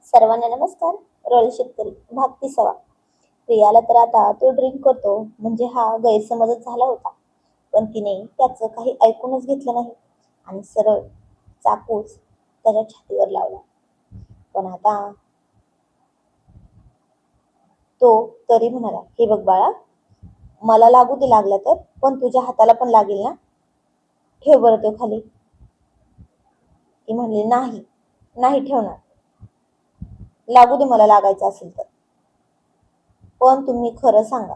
सर्वांना नमस्कार. रॉयल शेतकरी भाग 30. प्रियाला तर आता तो ड्रिंक करतो म्हणजे हा गैरसमजच झाला होता, पण तिने त्याचं काही ऐकूनच घेतलं नाही आणि सरळ चाकूच त्याच्या छातीवर लावला. पण आता तो तरी म्हणाला, हे बघ बाळा, मला लागू दे लागला तर, पण तुझ्या हाताला पण लागेल ना. ठेव बरं तो खाली. ती म्हणली, नाही नाही ठेवणार, लागू दे मला लागायचं असेल तर, पण तुम्ही खरं सांगा.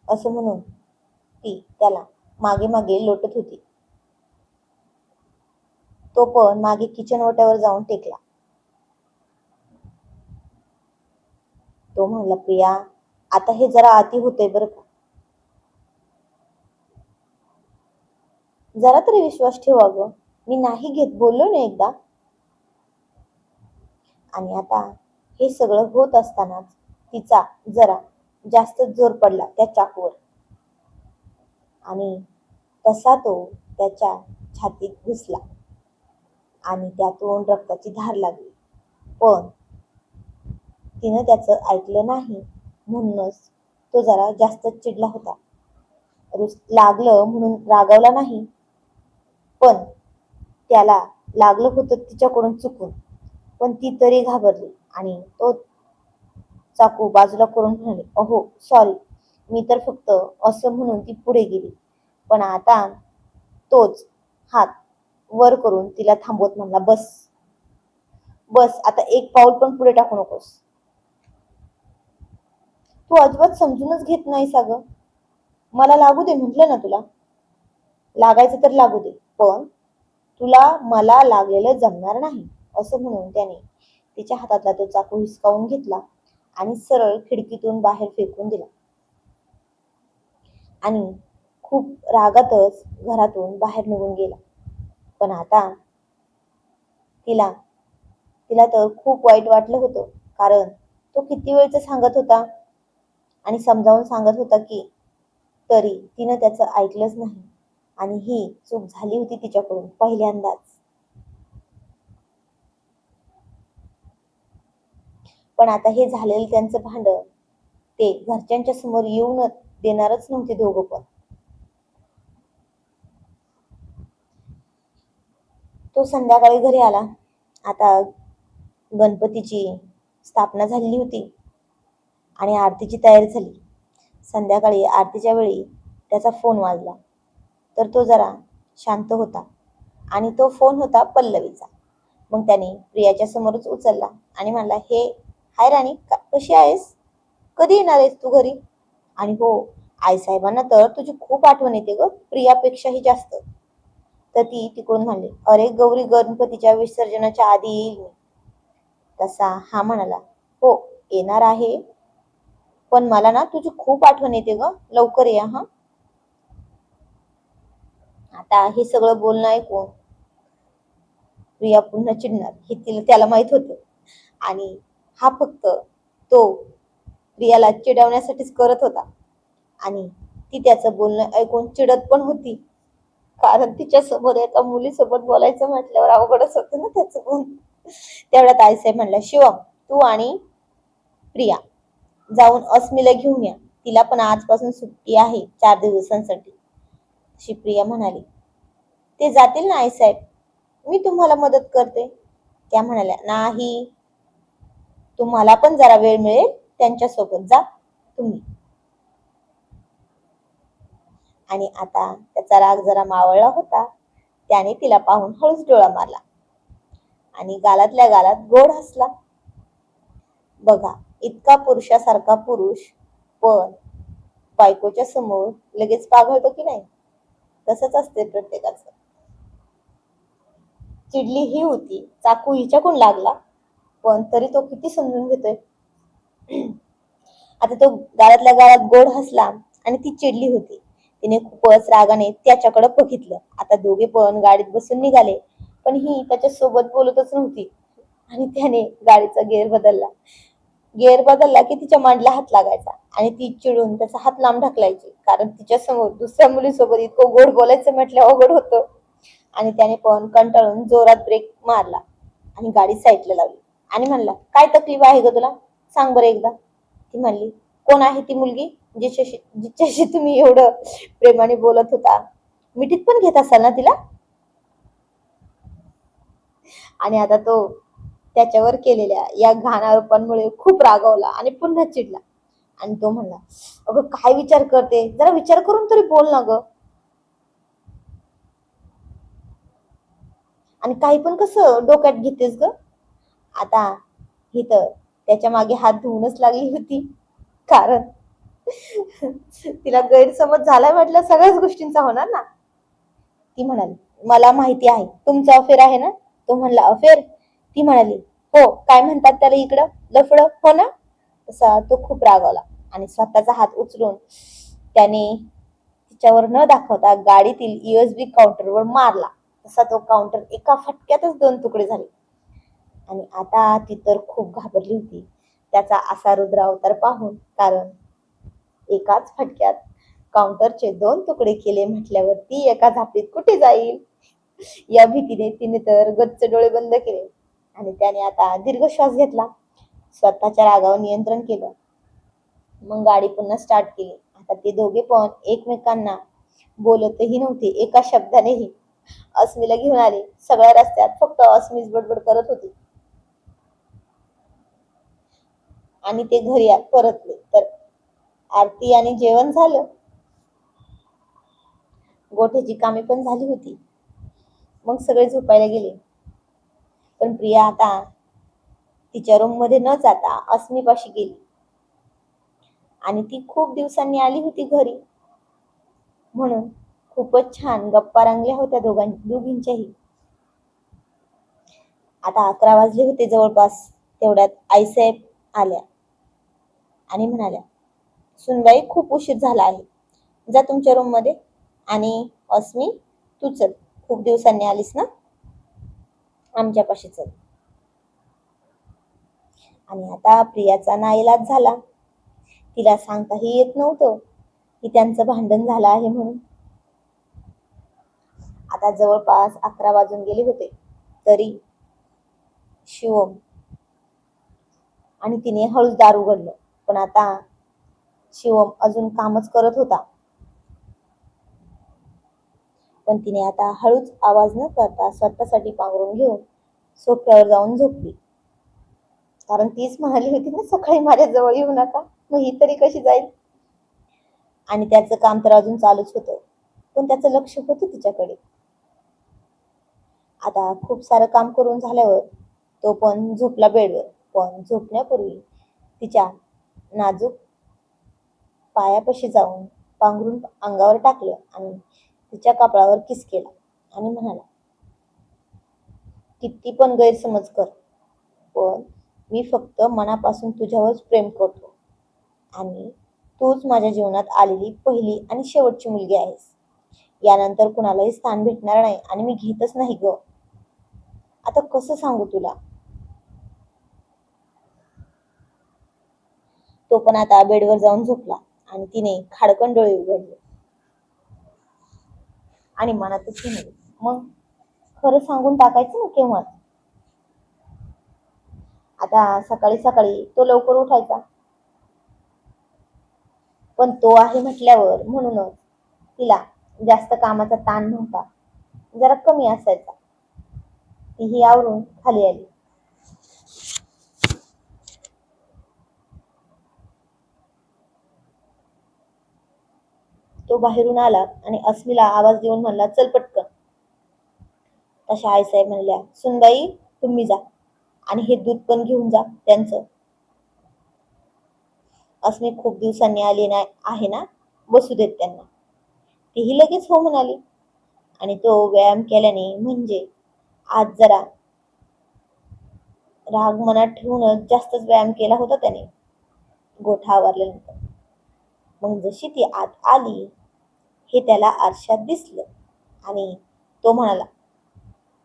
असं म्हणून ती त्याला मागे मागे लोटत होती. तो पण मागे किचन ओट्यावर जाऊन टेकला. तो म्हणला, प्रिया, आता हे जरा अति होतंय बरं का. जरा तरी विश्वास ठेवा ग, मी नाही घेत बोललो ना एकदा. आणि आता हे सगळं होत असतानाच तिचा जरा जास्तच जोर पडला त्या चाकूवर आणि तसा तो त्याच्या छातीत घुसला आणि त्यातून रक्ताची धार लागली. पण तिनं त्याचं ऐकलं नाही, म्हणूनच तो जरा जास्तच चिडला होता. लागलं म्हणून रागावला नाही, पण त्याला लागलं होतं तिच्याकडून चुकून. पण ती तरी घाबरली आणि तो चाकू बाजूला करून म्हणाले, अहो सॉरी, मी तर फक्त असं म्हणून ती पुढे गेली. पण आता तोच हात वर करून तिला थांबवत म्हणला, बस बस, आता एक पाऊल पण पुढे टाकू नकोस. तू अजिबात समजूनच घेत नाहीस अगं. मला लागू दे म्हटलं ना तुला. लागायचं तर लागू दे, पण तुला मला लागलेलं जमणार नाही. असं म्हणून त्याने तिच्या हातातला तो चाकू हिसकावून घेतला आणि सरळ खिडकीतून बाहेर फेकून दिला आणि खूप रागातच घरातून बाहेर निघून गेला. पण आता तिला तिला तर खूप वाईट वाटलं होतं, कारण तो किती वेळचं सांगत होता आणि समजावून सांगत होता की, तरी तिनं त्याचं ऐकलंच नाही आणि ही चूक झाली होती तिच्याकडून पहिल्यांदाच. पण आता हे झालेलं त्यांचं भांडण ते घरच्यांच्या समोर येऊन देणारच नव्हते दोघं पण. तो संध्याकाळी घरी आला. आता गणपतीची स्थापना झालेली होती आणि आरतीची तयारी झाली. संध्याकाळी आरतीच्या वेळी त्याचा फोन वाजला, तर तो जरा शांत होता आणि तो फोन होता पल्लवीचा. मग त्याने प्रियाच्या समोरच उचलला आणि म्हणला, हे हाय राणी, कशी आहेस, कधी येणार आहेस तू घरी. आणि हो, आईसाहेबांना तर तुझी खूप आठवण येते ग, प्रियापेक्षाही जास्त. तर ती तिकडून म्हणली, अरे गौरी, गणपतीच्या विसर्जनाच्या आधी येईल मी. तसा हा म्हणाला, हो येणार आहे, पण मला ना तुझी खूप आठवण येते ग, लवकर या हा. आता हे सगळं बोलणं ऐकून प्रिया पुन्हा चिडणार हे त्याला माहित होतं आणि हा फक्त तो प्रियाला चिडवण्यासाठीच करत होता. आणि ती त्याचं बोलणं ऐकून चिडत पण होती, कारण तिच्या समोर एका मुलीसोबत बोलायचं म्हटल्यावर अवघडच होतं ना त्याचं बोल. तेवढ्यात आईसाहेब म्हणला, शिवम, तू आणि प्रिया जाऊन अस्मीला घेऊन या, तिला पण आजपासून सुट्टी आहे 4 दिवसांसाठी. अशी प्रिया म्हणाली. ते जातील ना आईसाहेब, मी तुम्हाला मदत करते. त्या म्हणाल्या, नाही, तुम्हाला पण जरा वेळ मिळेल, त्यांच्यासोबत जा तुम्ही. आणि आता त्याचा राग जरा मावळला होता. त्याने तिला पाहून हळूच डोळा मारला आणि गालातल्या गालात गोड हसला. बघा, इतका पुरुषासारखा पुरुष पण बायकोच्या समोर लगेच पाघळतो की नाही, तसंच असते प्रत्येकाचं. चिडली ही होती, चाकू हिच्याकडून लागला, पण तरी तो किती समजून घेतोय. आता तो गालातल्या गालात गोड हसला आणि ती चिडली होती. तिने खूपच रागाने त्याच्याकडे बघितलं. आता दोघे पण गाडीत बसून निघाले, पण ही त्याच्या सोबत बोलतच नव्हती आणि त्याने गाडीचा गेअर बदलला की तिच्या मांडीला हात लागायचा आणि ती चिडून त्याचा हात लांब ढकलायची, कारण तिच्या समोर दुसऱ्या मुलीसोबत इतकं गोड बोलायचं म्हटलं अवघड होतं. आणि त्याने पण कंटाळून जोरात ब्रेक मारला आणि गाडी साईडला लावली आणि म्हणला, काय तकलीफ आहे ग तुला, सांग बरं एकदा. ती म्हणली, कोण आहे ती मुलगी जिच्याशी तुम्ही एवढं प्रेमाने बोलत होता, मिठीत पण घेत असाल ना तिला. आणि आता तो त्याच्यावर केलेल्या या घाण आरोपांमुळे खूप रागावला आणि पुन्हा चिडला. आणि तो म्हणला, अगं काय विचार करते, जरा विचार करून तरी बोल ना ग. आणि काही पण कसं डोक्यात घेतेस ग. आता ही तर त्याच्या मागे हात धुवूनच लागली होती, कारण तिला गैरसमज झालाय म्हटलं सगळ्याच गोष्टींचा होणार ना. ती म्हणाली, मला माहिती आहे तुमचा अफेअर आहे ना. तो म्हणला, अफेअर. ती म्हणाली, हो, काय म्हणतात त्याला इकडं, लफड, हो ना. तसा तो खूप रागावला आणि स्वतःचा हात उचलून त्याने तिच्यावर न दाखवता गाडीतील USB काउंटरवर मारला. तसा तो काउंटर एका फटक्यातच दोन तुकडे झाले. आणि आता ती तर खूप घाबरली होती त्याचा असा रुद्र अवतार पाहून, कारण एकाच फटक्यात काउंटरचे दोन तुकडे केले म्हटल्यावर ती एका झापडीत कुठे जाईल. या भीतीने तिने तर गच्च डोळे बंद केले आणि त्याने आता दीर्घ श्वास घेतला, स्वतःच्या रागावर नियंत्रण केलं. मग गाडी पुन्हा स्टार्ट केली. आता ते दोघे पण एकमेकांना बोलतही नव्हते एका शब्दानेही. अस्मीला घेऊन आले. सगळ्या रस्त्यात फक्त अस्मीच बडबड करत होती. आणि ते घरी परतले तर आरती आणि जेवण झालं, गोठ्याची कामे पण झाली होती. मग सगळे झोपायला गेले. पण प्रिया आता तिच्या रूम मध्ये न जाता अस्मीपाशी गेली. आणि ती खूप दिवसांनी आली होती घरी, म्हणून खूपच छान गप्पा रंगल्या होत्या दोघींच्याही. आता 11 वाजले होते जवळपास. तेवढ्यात आईसाहेब आल्या आणि म्हणाल्या, सुनबाई खूप उशीर झाला आहे, जा तुमच्या रूम मध्ये. आणि अस्मी, तू चल, खूप दिवसांनी आलीस ना, आमच्यापाशी चल. आणि आता प्रियाचा नाईलाज झाला. तिला सांगताही येत नव्हतं की त्यांचं भांडण झालं आहे म्हणून. आता जवळपास 11 वाजून गेले होते तरी शिवम आणि तिने हळूच दार उघडलं. पण आता शिवम अजून कामच करत होता. पण तिने आता हळूच आवाज न करता स्वतःसाठी पांघरून घेऊन सोफ्यावर जाऊन झोपली. कारण तीच म्हणाली होती ना सकाळी माझ्या जवळ येऊ नका, मग ही तरी कशी जाईल. आणि त्याचं काम तर अजून चालूच होतं, पण त्याचं लक्ष होतं तिच्याकडे. आता खूप सारं काम करून झाल्यावर तो पण झोपला बेडवर. पण झोपण्यापूर्वी तिच्या नाजूक पायापाशी जाऊन पांघरून अंगावर टाकलं आणि तिच्या कपाळावर किस केला आणि म्हणाला, किती पण गैरसमज कर, पण मी फक्त मनापासून तुझ्यावर प्रेम करतो आणि तूच माझ्या जीवनात आलेली पहिली आणि शेवटची मुलगी आहेस. यानंतर कुणालाही स्थान भेटणार नाही आणि मी घेतच नाही ग. आता कसं सांगू तुला. तो पण आता बेडवर जाऊन झोपला आणि तिने खाडकन डोळे उघडले आणि मनातच म्हणाली, मग खरं सांगून टाकायचं ना केव्हा. आता सकाळी सकाळी तो लवकर उठायचा, पण तो आहे म्हटल्यावर म्हणूनच तिला जास्त कामाचा ताण नव्हता, जरा कमी असायचा. तीही आवरून खाली आली. तो बाहेरून आला आणि अस्मीला आवाज देऊन म्हणला, चल पटकन. तशा आईसाहेब म्हणल्या, सुनबाई तुम्ही जा आणि हे दूध पण घेऊन जा त्यांचं. अस्मी खूप दिवसांनी आली नाही आहे ना, बसू देत त्यांना. तीही लगेच हो म्हणाली. आणि तो व्यायाम केल्याने, म्हणजे आज जरा राग मनात ठेवूनच जास्तच व्यायाम केला होता त्याने गोठा आवरल्यानंतर. मग जशी ती आत आली हे त्याला आरशात दिसलं आणि तो म्हणाला,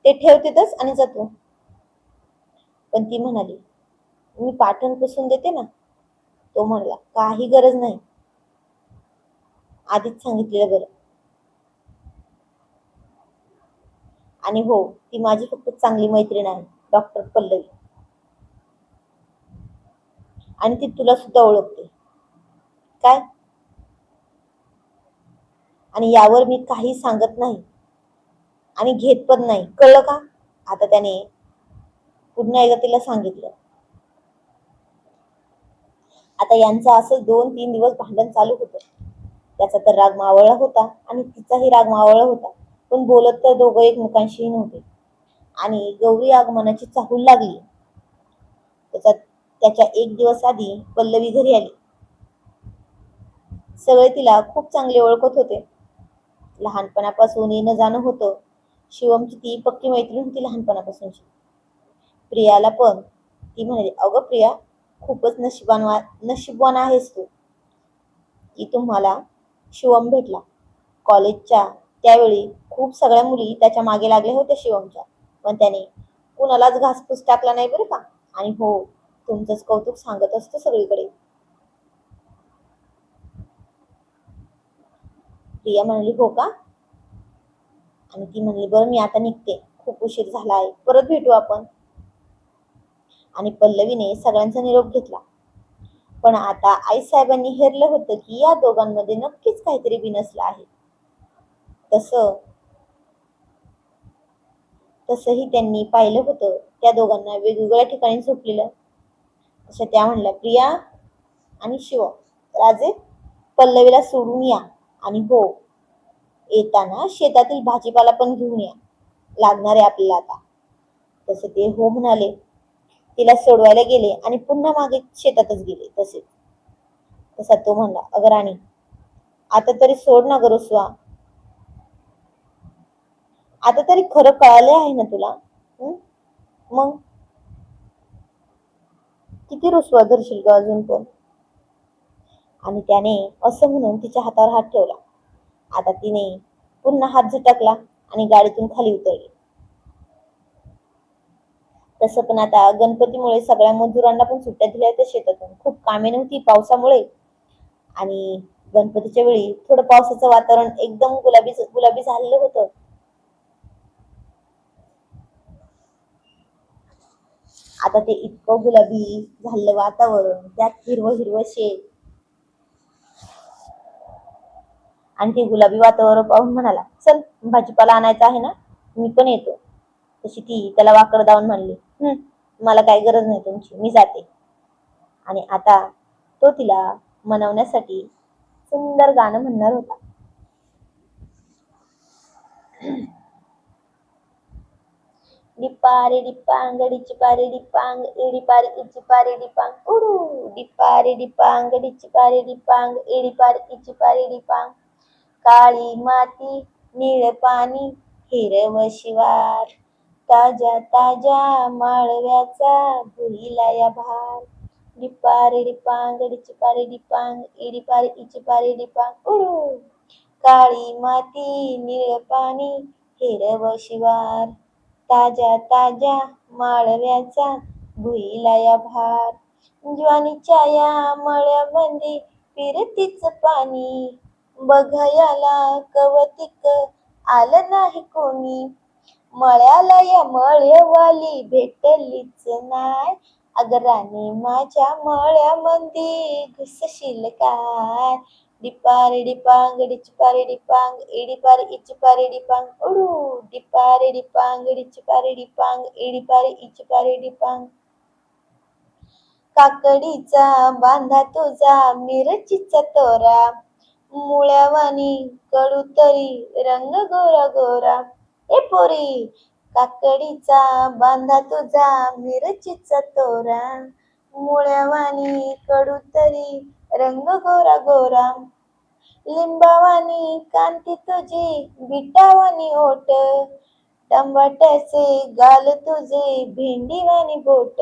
ते ठेव तिथंच आणि जातो. पण ती म्हणाली, मी पाठण पुसून देते ना. तो म्हणला, काही गरज नाही, आधीच सांगितलेलं बरं. आणि हो, ती माझी फक्त चांगली मैत्रीण आहे, डॉक्टर पल्लवी. आणि ती तुला सुद्धा ओळखते काय, आणि यावर मी काही सांगत नाही आणि घेत पण नाही, कळलं का? आता त्याने पुन्हा एकदा तिला सांगितलं. आता यांचं असं 2-3 दिवस भांडण चालू होतं. त्याचा तर राग मावळला होता आणि तिचाही राग मावळला होता, पण बोलत तर दोघं एकमेकांशी नव्हते. आणि गौरी आगमनाची चाहूल लागली. त्याच्या एक दिवस आधी पल्लवी घरी आली. सगळे तिला खूप चांगले ओळखत होते. लहानपणापासून येणं जाणं होतं. शिवमची ती पक्की मैत्रीण होती लहानपणापासूनची. प्रियाला पण ती म्हणाली, अगं प्रिया, खूपच नशीबवान आहेस तू की तुम्हाला शिवम भेटला. कॉलेजच्या त्यावेळी खूप सगळ्या मुली त्याच्या मागे लागल्या होत्या शिवमच्या, पण त्याने कुणालाच घासपूस टाकला नाही बरं का. आणि हो, तुमचंच कौतुक सांगत असतो सगळीकडे. प्रिया म्हणाली, हो का? आणि ती म्हणली, बरं मी आता निघते, खूप उशीर झाला आहे, परत भेटू आपण. आणि पल्लवीने सगळ्यांचा निरोप घेतला. पण आता आईसाहेबांनी हेरलं होतं की या दोघांमध्ये नक्कीच काहीतरी बिनसलं आहे. तसं तसंही त्यांनी पाहिलं होतं त्या दोघांना वेगवेगळ्या ठिकाणी झोपलेलं. तशा त्या म्हणल्या, प्रिया आणि शिव, राजे, पल्लवीला सोडून या. आणि हो, येताना शेतातील भाजीपाला पण घेऊन या, लागणार आहे आपल्याला आता. तसं ते हो म्हणाले. तिला सोडवायला गेले आणि पुन्हा मागे शेतातच गेले. तसा तो म्हणला, अगं राणी, आता तरी सोड ना ग रुसवा. आता तरी खरं कळालं आहे ना तुला? मग किती रुसवा धरशील ग अजून पण? आणि त्याने असं म्हणून तिच्या हातावर हात ठेवला. आता तिने पुन्हा हात झटकला आणि गाडीतून खाली उतरली. तसं पण आता गणपतीमुळे सगळ्या मजुरांना पण सुट्ट्या दिल्या होत्या शेतातून. खूप कामे नव्हती पावसामुळे. आणि गणपतीच्या वेळी थोडं पावसाचं वातावरण एकदम गुलाबी गुलाबी झालेलं होतं. आता ते इतकं गुलाबी झालेलं वातावरण, त्यात हिरवं हिरवं शेत, आणि ते गुलाबी वातावरण पाहून म्हणाला, चल भाजीपाला आणायचा आहे ना, मी पण येतो. तशी ती त्याला वाकड दावून म्हणली, मला काही गरज नाही तुमची, मी जाते. आणि आता तो तिला मनवण्यासाठी सुंदर गाणं म्हणणार होता. डिपारे डिपांग डिचपारे डिपांग एडिपारे इचिपारे डिपांग उडू, डिपारे डिपांग डिचपारे डिपांग एडिपारे इचिपारे डिपांग. काळी माती निळ पाणी हिरव शिवार, ताज्या ताज्या माळव्याचा भुईला या भार. डिपारे डिपांग डिचपारे डिपांग एडिपारे इचिपारे डिपांग उडू, काळी माती निळ पाणी हिरव शिवार, ताज्या ताज्या माळव्याचा भुईला या भार. ज्वानीच्या या मळ्यामध्ये फिरतीच पाणी, बघायला कवतिक आलं नाही कोणी. मळ्याला या मळ्यावाली भेटलीच नाय, अगं राणी माझ्या मळ्यामध्ये घुसशील काय. डिपारे डिपांग डिचपारे डिपांग एडिपारे इचिपारे डिपांग उडू, डिपारे डिपांग डिचपारे डिपांग एडिपारे इचिपारे डिपांग. काकडीचा बांधा तुझा मिरचीचा तोरा, मुळ्यावानी कडू तरी रंग गोरा गोरा. ए पोरी, काकडीचा बांधा तुझा मिरचीचा तोरा, मुळ्यावानी कडू तरी रंग गोरा गोरा. लिंबावानी कांती तुझी बिटावानी ओठ, टमाट्याचे गाल तुझे भेंडीवानी बोट.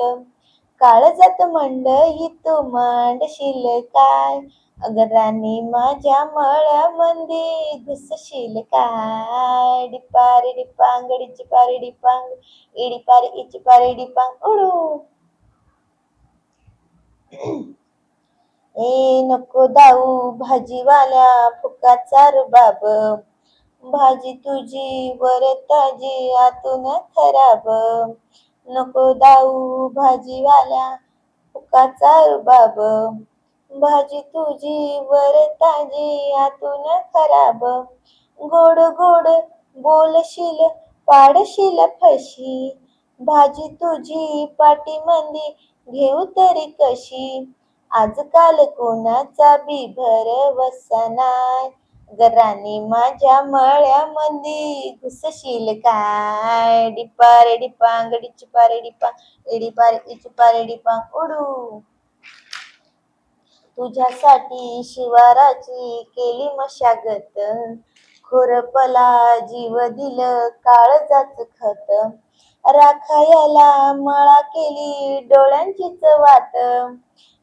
काळजात मंडई तू मांडशील काय, अगं राणी माझ्या मळ्यामध्ये घुसशील काय. डिपारे डिपांग डिचिपारे डिपांग इडिपारे इचिपारे डिपांग उडू. ए नको दाऊ भाजीवाल्या फुकाचा रुबाब, भाजी तुझी वर ताजी आतून खराब. नको दाऊ भाजीवाल्या सुखाचा रुबाब, भाजी तुझी वर ताजी आतून खराब, गोड गोड बोलशील पाडशील फशी, भाजी तुझी पाठीमंदी घेऊ तरी कशी, आजकाल कोणाचा बी भरवसा नाय, गराने माझ्या मळ्यामंदी घुसशील काय, डिपा रे डिपा अंगडी चिपा रे डिपा, इडिपा रे इचिपा रे डिपा उडू. तुझ्यासाठी शिवाराची केली मशागत, खुरपला जीव दिलं काळजाच खत, राखायला मळा केली डोळ्यांचीच वाट,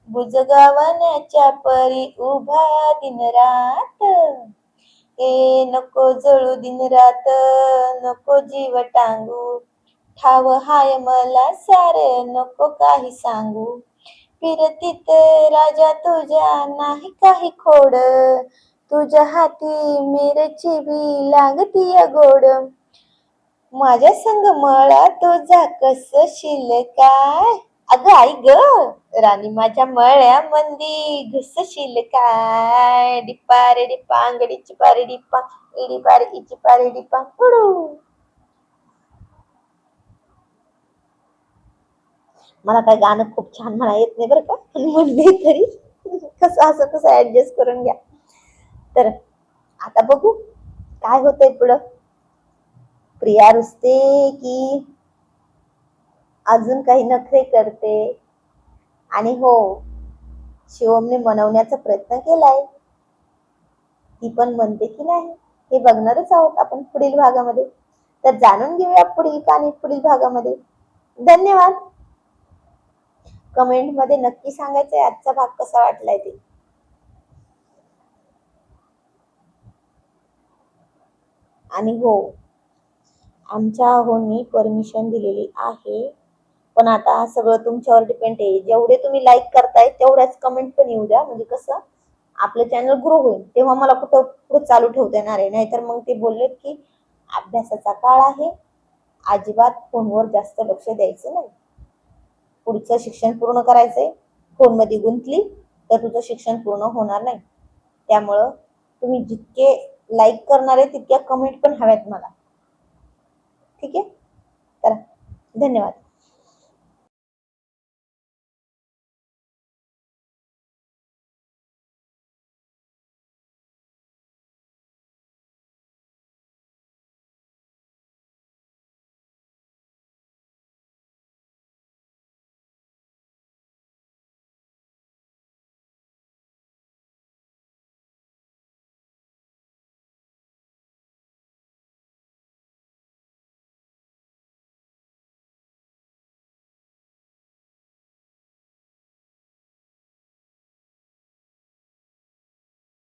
बुजगावण्याच्या परी उभा दिनरात, ए नको जळू दिनरात नको जीव टांगू, ठाव हाय मला सार नको काही सांगू, फिरतीत राजा तुझ्या नाही काही खोड, तुझ्या हाती मिरची बी लागतीय गोड, माझ्या संग मळा तुझा कसशील काय, अगं आई ग राणी माझ्या मळ्यामंदी घुसशील काय, डिपा रे डिपा अंगडी चिपा रे डिपा, इडिपा रे इचिपा रे डिपा उडू. मला काय गाणं खूप छान म्हणा येत नाही बरं का, पण म्हणले तरी कसं असं कसं ऍडजस्ट करून घ्या. तर आता बघू काय होतंय पुढं, प्रिया रुसते की अजून काही नखरे करते, आणि हो शिवमने मनवण्याचा प्रयत्न केलाय, ती पण म्हणते की नाही हे बघणारच आहोत आपण पुढील भागामध्ये. तर जाणून घेऊया पुढील कहाणी पुढील भागामध्ये. धन्यवाद. कमेंट मध्ये नक्की सांगायचंय आजचा भाग कसा वाटलाय ते. आणि हो आमच्या होनी परमिशन दिलेली आहे, पण आता सगळं तुमच्यावर डिपेंड आहे. जेवढे तुम्ही लाईक करताय तेवढ्याच कमेंट पण येऊ द्या, म्हणजे कसं आपलं चॅनल ग्रो होईल, तेव्हा मला कुठं पुढे चालू ठेवता येणार आहे. नाहीतर मग ते बोललेत की अभ्यासाचा काळ आहे, अजिबात फोनवर जास्त लक्ष द्यायचं नाही, पुढचं शिक्षण पूर्ण करायचंय, फोनमध्ये गुंतली तर तुझं शिक्षण पूर्ण होणार नाही. त्यामुळं तुम्ही जितके लाईक करणार आहे तितक्या कमेंट पण हव्यात मला. ठीक आहे, तर धन्यवाद.